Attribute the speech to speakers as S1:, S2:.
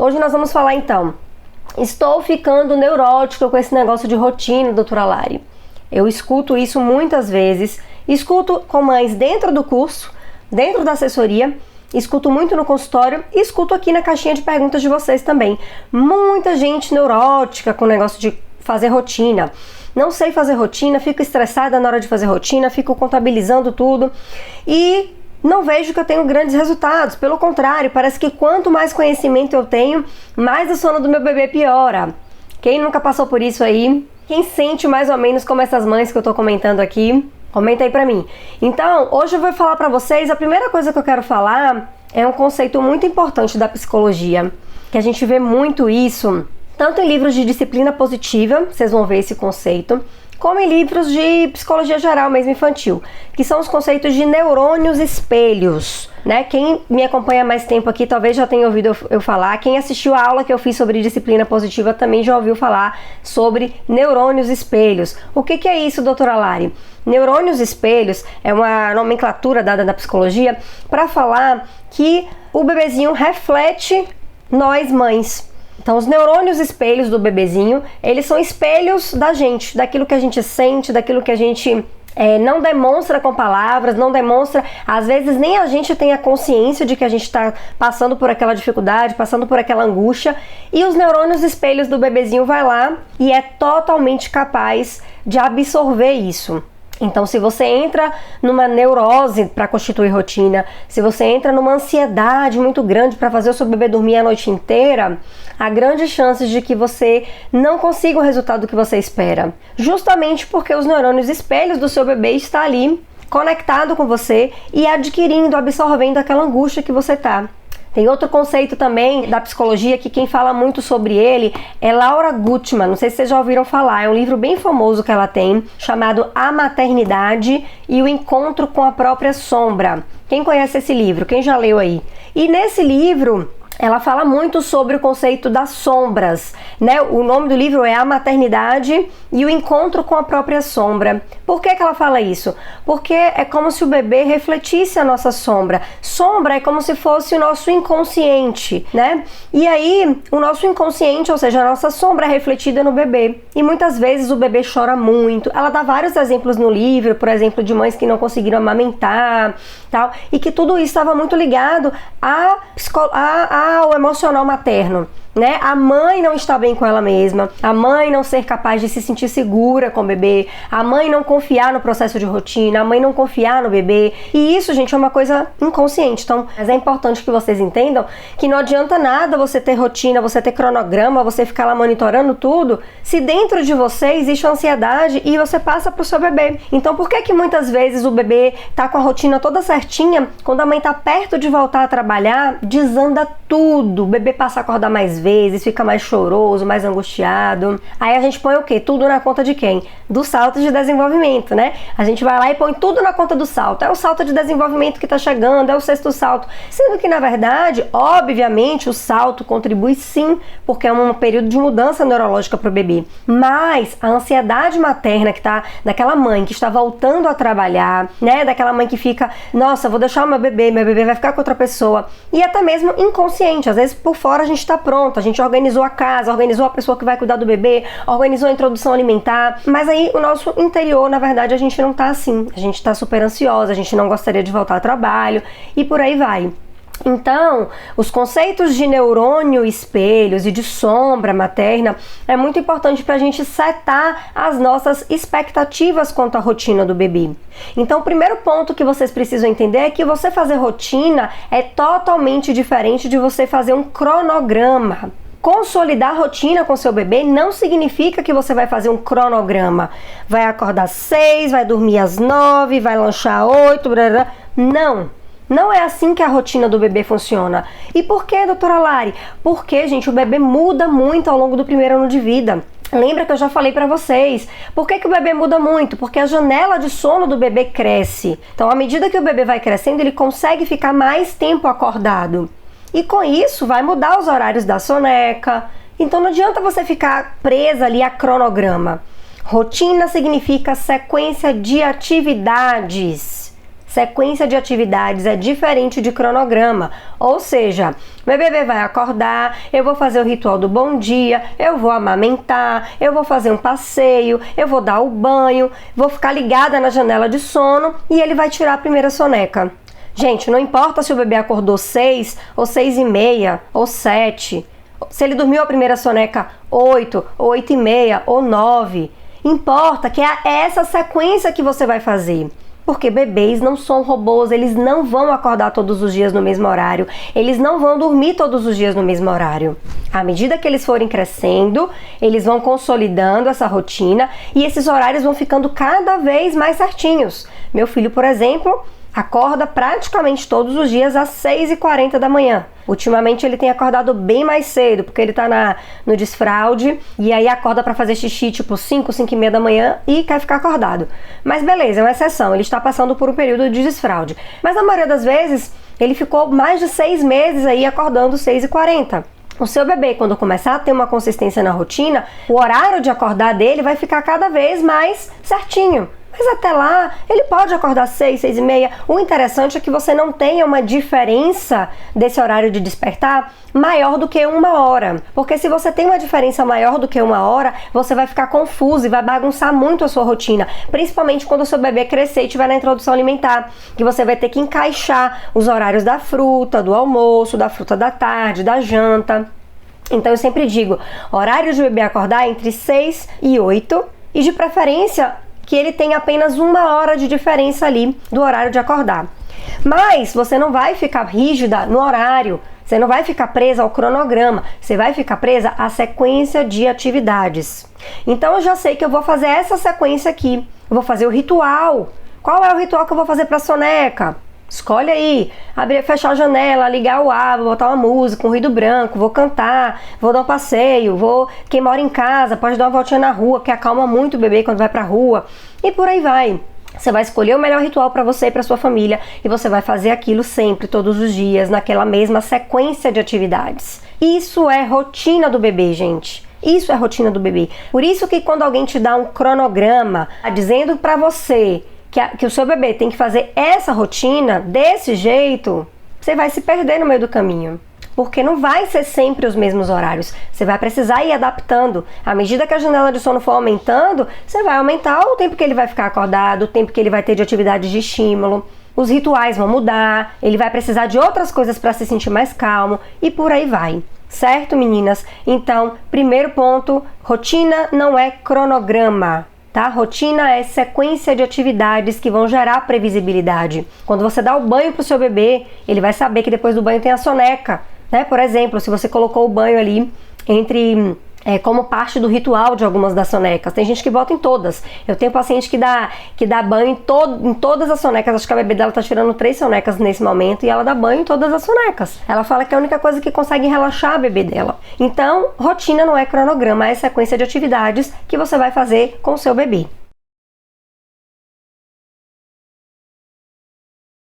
S1: Hoje nós vamos falar então, estou ficando neurótica com esse negócio de rotina, doutora Lari. Eu escuto isso muitas vezes, escuto com mães dentro do curso, dentro da assessoria, escuto muito no consultório e escuto aqui na caixinha de perguntas de vocês também. Muita gente neurótica com o negócio de fazer rotina. Não sei fazer rotina, fico estressada na hora de fazer rotina, fico contabilizando tudo e não vejo que eu tenho grandes resultados. Pelo contrário, parece que quanto mais conhecimento eu tenho, mais o sono do meu bebê piora. Quem nunca passou por isso aí? Quem sente mais ou menos como essas mães que eu tô comentando aqui? Comenta aí pra mim. Então, hoje eu vou falar pra vocês, a primeira coisa que eu quero falar é um conceito muito importante da psicologia, que a gente vê muito isso, tanto em livros de disciplina positiva, vocês vão ver esse conceito, como em livros de psicologia geral, mesmo infantil, que são os conceitos de neurônios espelhos, né? Quem me acompanha há mais tempo aqui talvez já tenha ouvido eu falar, quem assistiu a aula que eu fiz sobre disciplina positiva também já ouviu falar sobre neurônios espelhos. O que é isso, doutora Lari? Neurônios espelhos é uma nomenclatura dada na psicologia para falar que o bebezinho reflete nós mães. Então, os neurônios espelhos do bebezinho, eles são espelhos da gente, daquilo que a gente sente, daquilo que a gente não demonstra com palavras, não demonstra, às vezes nem a gente tem a consciência de que a gente está passando por aquela dificuldade, passando por aquela angústia, e os neurônios espelhos do bebezinho vai lá e é totalmente capaz de absorver isso. Então, se você entra numa neurose para constituir rotina, se você entra numa ansiedade muito grande para fazer o seu bebê dormir a noite inteira, há grandes chances de que você não consiga o resultado que você espera. Justamente porque os neurônios espelhos do seu bebê estão ali, conectado com você e adquirindo, absorvendo aquela angústia que você está. Tem outro conceito também da psicologia que quem fala muito sobre ele é Laura Gutman, não sei se vocês já ouviram falar, é um livro bem famoso que ela tem, chamado A Maternidade e o Encontro com a Própria Sombra. Quem conhece esse livro? Quem já leu aí? E nesse livro ela fala muito sobre o conceito das sombras, né? O nome do livro é A Maternidade e o Encontro com a Própria Sombra. Por que ela fala isso? Porque é como se o bebê refletisse a nossa sombra. Sombra é como se fosse o nosso inconsciente, né? E aí, o nosso inconsciente, ou seja, a nossa sombra é refletida no bebê. E muitas vezes o bebê chora muito. Ela dá vários exemplos no livro, por exemplo, de mães que não conseguiram amamentar, tal, e que tudo isso estava muito ligado ao emocional materno, né? A mãe não está bem com ela mesma, a mãe não ser capaz de se sentir segura com o bebê, a mãe não confiar no processo de rotina, a mãe não confiar no bebê, e isso, gente, é uma coisa inconsciente. Então, mas é importante que vocês entendam que não adianta nada você ter rotina, você ter cronograma, você ficar lá monitorando tudo, se dentro de você existe ansiedade e você passa para o seu bebê. Então, por que muitas vezes o bebê tá com a rotina toda certinha, quando a mãe tá perto de voltar a trabalhar, desanda tudo, o bebê passa a acordar mais vezes, fica mais choroso, mais angustiado. Aí a gente põe o quê? Tudo na conta de quem? Do salto de desenvolvimento, né? A gente vai lá e põe tudo na conta do salto. É o salto de desenvolvimento que tá chegando, é o sexto salto. Sendo que, na verdade, obviamente, o salto contribui sim, porque é um período de mudança neurológica pro bebê. Mas a ansiedade materna que tá daquela mãe que está voltando a trabalhar, né? Daquela mãe que fica, nossa, vou deixar o meu bebê vai ficar com outra pessoa. E até mesmo inconsciente. Às vezes, por fora, a gente tá pronto. A gente organizou a casa, organizou a pessoa que vai cuidar do bebê, organizou a introdução alimentar, mas aí o nosso interior, na verdade, a gente não tá assim, a gente tá super ansiosa, a gente não gostaria de voltar ao trabalho e por aí vai. Então, os conceitos de neurônio espelhos e de sombra materna é muito importante para a gente setar as nossas expectativas quanto à rotina do bebê. Então, o primeiro ponto que vocês precisam entender é que você fazer rotina é totalmente diferente de você fazer um cronograma. Consolidar a rotina com seu bebê não significa que você vai fazer um cronograma. Vai acordar às 6, vai dormir às 9, vai lanchar às 8, blá, blá. Não. Não é assim que a rotina do bebê funciona. E por que, doutora Lari? Porque, gente, o bebê muda muito ao longo do primeiro ano de vida. Lembra que eu já falei pra vocês. Por que o bebê muda muito? Porque a janela de sono do bebê cresce. Então, à medida que o bebê vai crescendo, ele consegue ficar mais tempo acordado. E com isso, vai mudar os horários da soneca. Então, não adianta você ficar presa ali a cronograma. Rotina significa sequência de atividades. Sequência de atividades é diferente de cronograma, ou seja, meu bebê vai acordar, eu vou fazer o ritual do bom dia, eu vou amamentar, eu vou fazer um passeio, eu vou dar o banho, vou ficar ligada na janela de sono e ele vai tirar a primeira soneca. Gente, não importa se o bebê acordou 6 ou 6h30 ou 7, se ele dormiu a primeira soneca 8 ou 8h30 ou 9, importa que é essa sequência que você vai fazer. Porque bebês não são robôs, eles não vão acordar todos os dias no mesmo horário, eles não vão dormir todos os dias no mesmo horário. À medida que eles forem crescendo, eles vão consolidando essa rotina e esses horários vão ficando cada vez mais certinhos. Meu filho, por exemplo, acorda praticamente todos os dias às 6h40 da manhã. Ultimamente ele tem acordado bem mais cedo, porque ele tá no desfraude e aí acorda para fazer xixi tipo 5, 5h30 da manhã e quer ficar acordado. Mas beleza, é uma exceção, ele está passando por um período de desfraude. Mas na maioria das vezes ele ficou mais de 6 meses aí acordando 6h40. O seu bebê, quando começar a ter uma consistência na rotina, o horário de acordar dele vai ficar cada vez mais certinho. Mas até lá, ele pode acordar 6, 6h30. O interessante é que você não tenha uma diferença desse horário de despertar maior do que 1 hora. Porque se você tem uma diferença maior do que 1 hora, você vai ficar confuso e vai bagunçar muito a sua rotina. Principalmente quando o seu bebê crescer e estiver na introdução alimentar. Que você vai ter que encaixar os horários da fruta, do almoço, da fruta da tarde, da janta. Então eu sempre digo, horário de bebê acordar entre 6 e 8 e de preferência que ele tem apenas 1 hora de diferença ali do horário de acordar. Mas você não vai ficar rígida no horário, você não vai ficar presa ao cronograma, você vai ficar presa à sequência de atividades. Então eu já sei que eu vou fazer essa sequência aqui, eu vou fazer o ritual. Qual é o ritual que eu vou fazer para a soneca? Escolhe aí, abrir, fechar a janela, ligar o ar, vou botar uma música, um ruído branco, vou cantar, vou dar um passeio, quem mora em casa pode dar uma voltinha na rua, que acalma muito o bebê quando vai pra rua, e por aí vai. Você vai escolher o melhor ritual para você e para sua família e você vai fazer aquilo sempre, todos os dias, naquela mesma sequência de atividades. Isso é rotina do bebê, gente. Isso é rotina do bebê. Por isso que quando alguém te dá um cronograma dizendo para você que o seu bebê tem que fazer essa rotina desse jeito, você vai se perder no meio do caminho. Porque não vai ser sempre os mesmos horários. Você vai precisar ir adaptando. À medida que a janela de sono for aumentando, você vai aumentar o tempo que ele vai ficar acordado, o tempo que ele vai ter de atividade de estímulo. Os rituais vão mudar, ele vai precisar de outras coisas para se sentir mais calmo e por aí vai. Certo, meninas? Então, primeiro ponto, rotina não é cronograma. Tá? Rotina é sequência de atividades que vão gerar previsibilidade. Quando você dá o banho para o seu bebê, ele vai saber que depois do banho tem a soneca, né? Por exemplo, se você colocou o banho ali como parte do ritual de algumas das sonecas. Tem gente que bota em todas. Eu tenho paciente que dá banho em todas as sonecas. Acho que a bebê dela tá tirando 3 sonecas nesse momento e ela dá banho em todas as sonecas. Ela fala que é a única coisa que consegue relaxar a bebê dela. Então, rotina não é cronograma, é sequência de atividades que você vai fazer com o seu bebê.